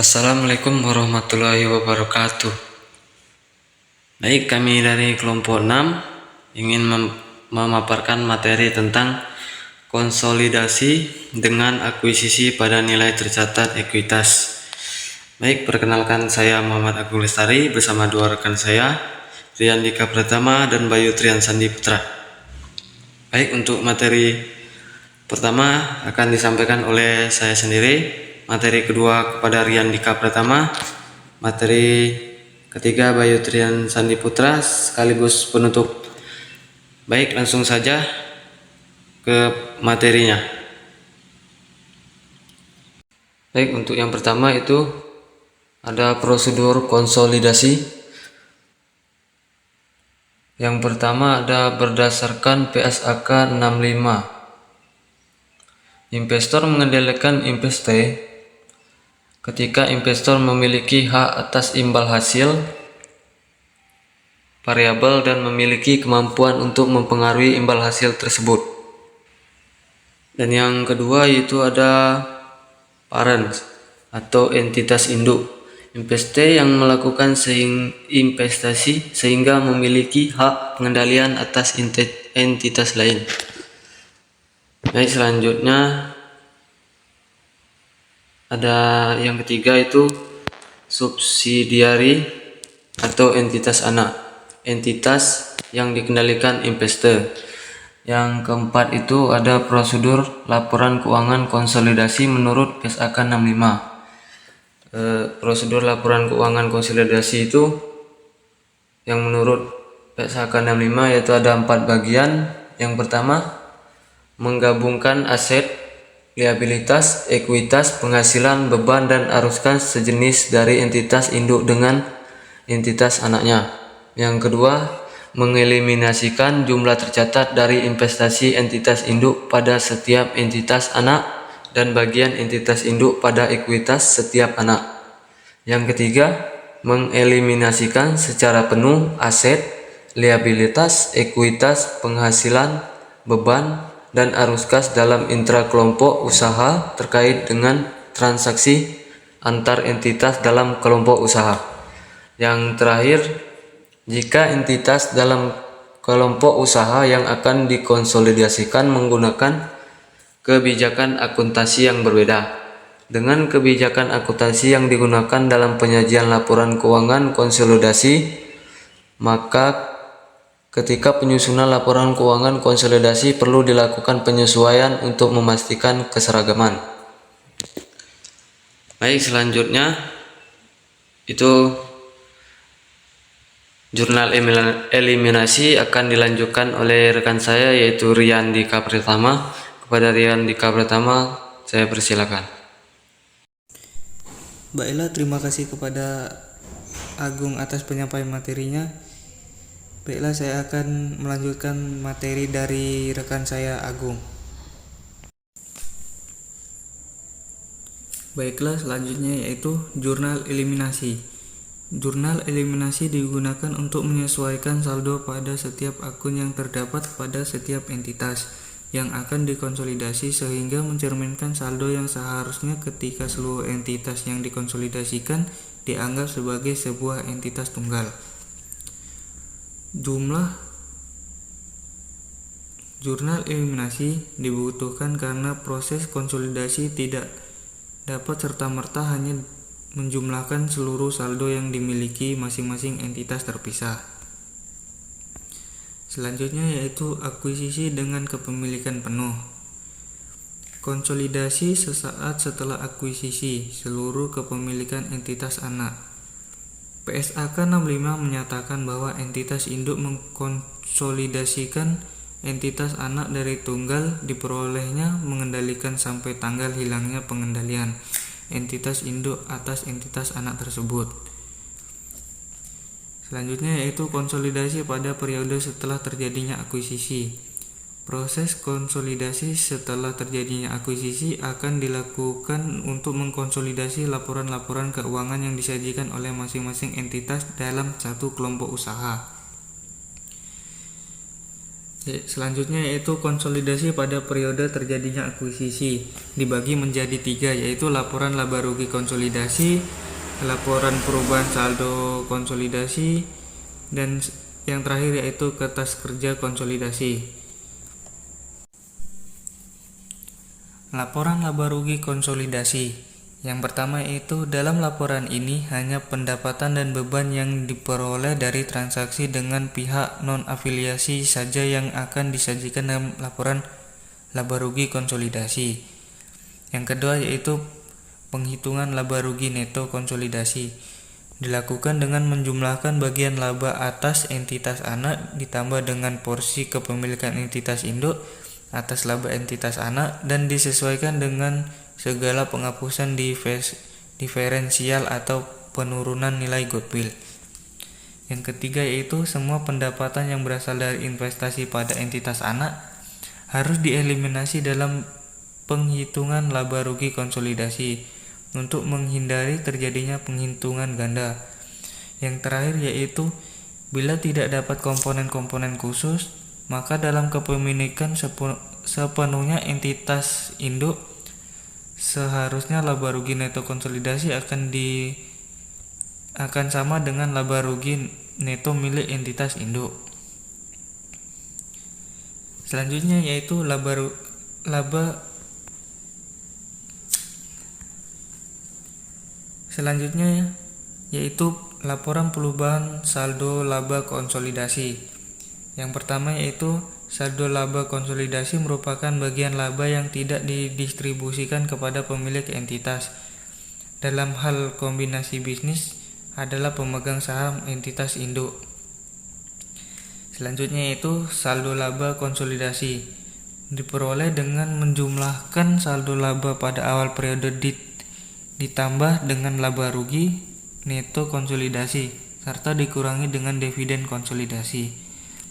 Assalamualaikum warahmatullahi wabarakatuh. Baik, kami dari kelompok 6 ingin memaparkan materi tentang konsolidasi dengan akuisisi pada nilai tercatat ekuitas. Baik, perkenalkan, saya Muhammad Agung Lestari bersama dua rekan saya, Rian Dika Pratama dan Bayu Trian Sandi Putra. Baik, untuk materi pertama akan disampaikan oleh saya sendiri. Materi kedua kepada Rian Dika Pratama. Materi ketiga Bayu Trian Sandi Putra sekaligus penutup. Baik, langsung saja ke materinya. Baik, untuk yang pertama itu ada prosedur konsolidasi. Yang pertama ada berdasarkan PSAK 65. Investor mengendalikan investasi ketika investor memiliki hak atas imbal hasil variabel dan memiliki kemampuan untuk mempengaruhi imbal hasil tersebut. Dan yang kedua yaitu ada parent atau entitas induk, investasi yang melakukan investasi sehingga memiliki hak pengendalian atas entitas lain. Baik, selanjutnya ada yang ketiga itu subsidiari atau entitas anak, entitas yang dikendalikan investor. Yang keempat itu ada prosedur laporan keuangan konsolidasi menurut PSAK 65. Prosedur laporan keuangan konsolidasi itu yang menurut PSAK 65 yaitu ada 4 bagian. Yang pertama, menggabungkan aset, liabilitas, ekuitas, penghasilan, beban, dan arus kas sejenis dari entitas induk dengan entitas anaknya. Yang kedua, mengeliminasikan jumlah tercatat dari investasi entitas induk pada setiap entitas anak dan bagian entitas induk pada ekuitas setiap anak. Yang ketiga, mengeliminasikan secara penuh aset, liabilitas, ekuitas, penghasilan, beban, dan arus kas dalam intrakelompok usaha terkait dengan transaksi antar entitas dalam kelompok usaha. Yang terakhir, jika entitas dalam kelompok usaha yang akan dikonsolidasikan menggunakan kebijakan akuntansi yang berbeda dengan kebijakan akuntansi yang digunakan dalam penyajian laporan keuangan konsolidasi, maka ketika penyusunan laporan keuangan konsolidasi perlu dilakukan penyesuaian untuk memastikan keseragaman. Baik, selanjutnya itu jurnal eliminasi akan dilanjutkan oleh rekan saya yaitu Rian Dika Pratama. Kepada Rian Dika Pratama saya persilakan. Baiklah, terima kasih kepada Agung atas penyampaian materinya. Baiklah, saya akan melanjutkan materi dari rekan saya Agung. Baiklah, selanjutnya yaitu jurnal eliminasi. Jurnal eliminasi digunakan untuk menyesuaikan saldo pada setiap akun yang terdapat pada setiap entitas yang akan dikonsolidasi sehingga mencerminkan saldo yang seharusnya ketika seluruh entitas yang dikonsolidasikan dianggap sebagai sebuah entitas tunggal. Jurnal eliminasi dibutuhkan karena proses konsolidasi tidak dapat serta-merta hanya menjumlahkan seluruh saldo yang dimiliki masing-masing entitas terpisah. Selanjutnya yaitu akuisisi dengan kepemilikan penuh. Konsolidasi sesaat setelah akuisisi seluruh kepemilikan entitas anak. PSAK 65 menyatakan bahwa entitas induk mengkonsolidasikan entitas anak dari tunggal diperolehnya mengendalikan sampai tanggal hilangnya pengendalian entitas induk atas entitas anak tersebut. Selanjutnya yaitu konsolidasi pada periode setelah terjadinya akuisisi. Proses konsolidasi setelah terjadinya akuisisi akan dilakukan untuk mengkonsolidasi laporan-laporan keuangan yang disajikan oleh masing-masing entitas dalam satu kelompok usaha. Selanjutnya yaitu konsolidasi pada periode terjadinya akuisisi, dibagi menjadi 3, yaitu laporan laba rugi konsolidasi, laporan perubahan saldo konsolidasi, dan yang terakhir yaitu kertas kerja konsolidasi. Laporan laba rugi konsolidasi. Yang pertama yaitu dalam laporan ini hanya pendapatan dan beban yang diperoleh dari transaksi dengan pihak non-afiliasi saja yang akan disajikan dalam laporan laba rugi konsolidasi. Yang kedua yaitu penghitungan laba rugi neto konsolidasi. Dilakukan dengan menjumlahkan bagian laba atas entitas anak ditambah dengan porsi kepemilikan entitas induk atas laba entitas anak dan disesuaikan dengan segala penghapusan diferensial atau penurunan nilai goodwill. Yang ketiga yaitu semua pendapatan yang berasal dari investasi pada entitas anak harus dieliminasi dalam penghitungan laba rugi konsolidasi untuk menghindari terjadinya penghitungan ganda. Yang terakhir yaitu bila tidak dapat komponen-komponen khusus, maka dalam kepemilikan sepenuhnya entitas induk seharusnya laba rugi neto konsolidasi akan sama dengan laba rugi neto milik entitas induk. Selanjutnya yaitu laporan perubahan saldo laba konsolidasi. Yang pertama yaitu saldo laba konsolidasi merupakan bagian laba yang tidak didistribusikan kepada pemilik entitas. Dalam hal kombinasi bisnis adalah pemegang saham entitas induk. Selanjutnya yaitu saldo laba konsolidasi. Diperoleh dengan menjumlahkan saldo laba pada awal periode ditambah dengan laba rugi neto konsolidasi serta dikurangi dengan dividen konsolidasi.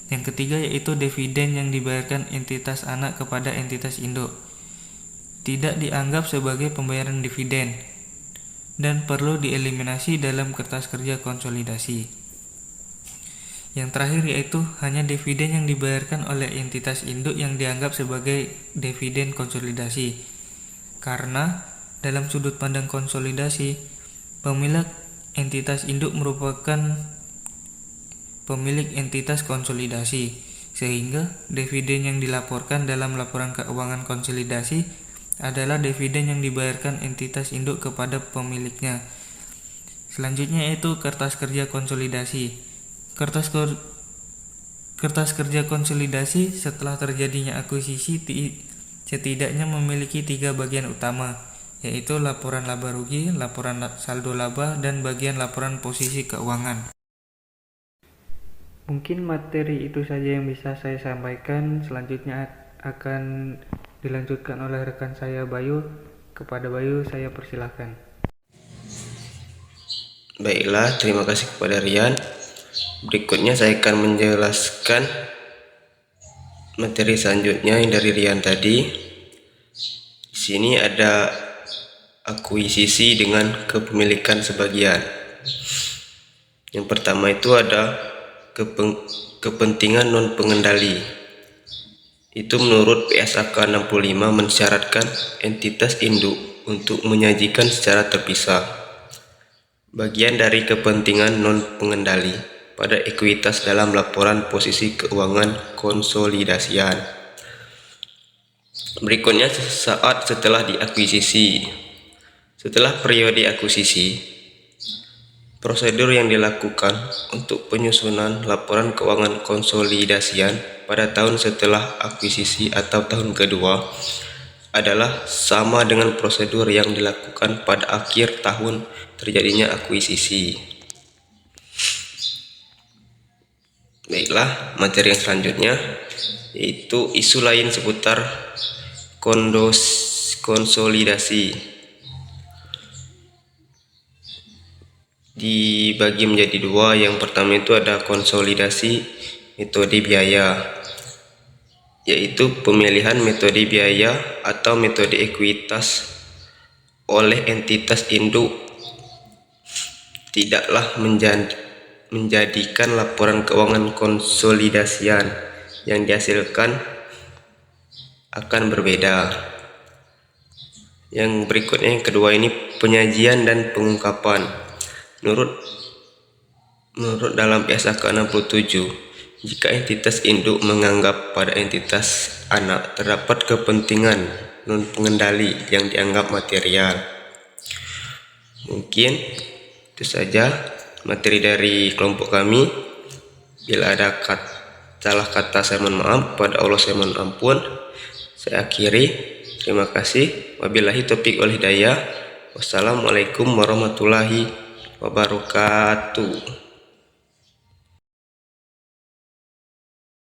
Yang ketiga yaitu dividen yang dibayarkan entitas anak kepada entitas induk. Tidak dianggap sebagai pembayaran dividen dan perlu dieliminasi dalam kertas kerja konsolidasi. Yang terakhir yaitu hanya dividen yang dibayarkan oleh entitas induk yang dianggap sebagai dividen konsolidasi. Karena dalam sudut pandang konsolidasi, pemilik entitas induk merupakan pemilik entitas konsolidasi, sehingga dividen yang dilaporkan dalam laporan keuangan konsolidasi adalah dividen yang dibayarkan entitas induk kepada pemiliknya. Selanjutnya yaitu kertas kerja konsolidasi. Kertas kerja konsolidasi setelah terjadinya akuisisi setidaknya memiliki 3 bagian utama, yaitu laporan laba rugi, laporan saldo laba, dan bagian laporan posisi keuangan. Mungkin materi itu saja yang bisa saya sampaikan. Selanjutnya akan dilanjutkan oleh rekan saya Bayu. Kepada Bayu saya persilahkan. Baiklah, terima kasih kepada Rian. Berikutnya saya akan menjelaskan materi selanjutnya yang dari Rian tadi. Di sini ada akuisisi dengan kepemilikan sebagian. Yang pertama itu ada kepentingan non pengendali. Itu menurut PSAK 65 mensyaratkan entitas induk untuk menyajikan secara terpisah bagian dari kepentingan non pengendali pada ekuitas dalam laporan posisi keuangan konsolidasian. Berikutnya saat setelah diakuisisi. Setelah periode akuisisi, prosedur yang dilakukan untuk penyusunan laporan keuangan konsolidasian pada tahun setelah akuisisi atau tahun kedua adalah sama dengan prosedur yang dilakukan pada akhir tahun terjadinya akuisisi. Baiklah, materi yang selanjutnya yaitu isu lain seputar konsolidasi. Dibagi menjadi 2. Yang pertama itu ada konsolidasi metode biaya, yaitu pemilihan metode biaya atau metode ekuitas oleh entitas induk tidaklah menjadikan laporan keuangan konsolidasian yang dihasilkan akan berbeda. Yang berikutnya, yang kedua ini penyajian dan pengungkapan. Menurut dalam PSAK 67, jika entitas induk menganggap pada entitas anak terdapat kepentingan non pengendali yang dianggap material. Mungkin itu saja materi dari kelompok kami. Bila ada salah kata, saya mohon maaf. Pada Allah saya mohon ampun. Saya akhiri. Terima kasih. Wabillahi taufiq wal hidayah. Wassalamualaikum warahmatullahi wabarakatuh.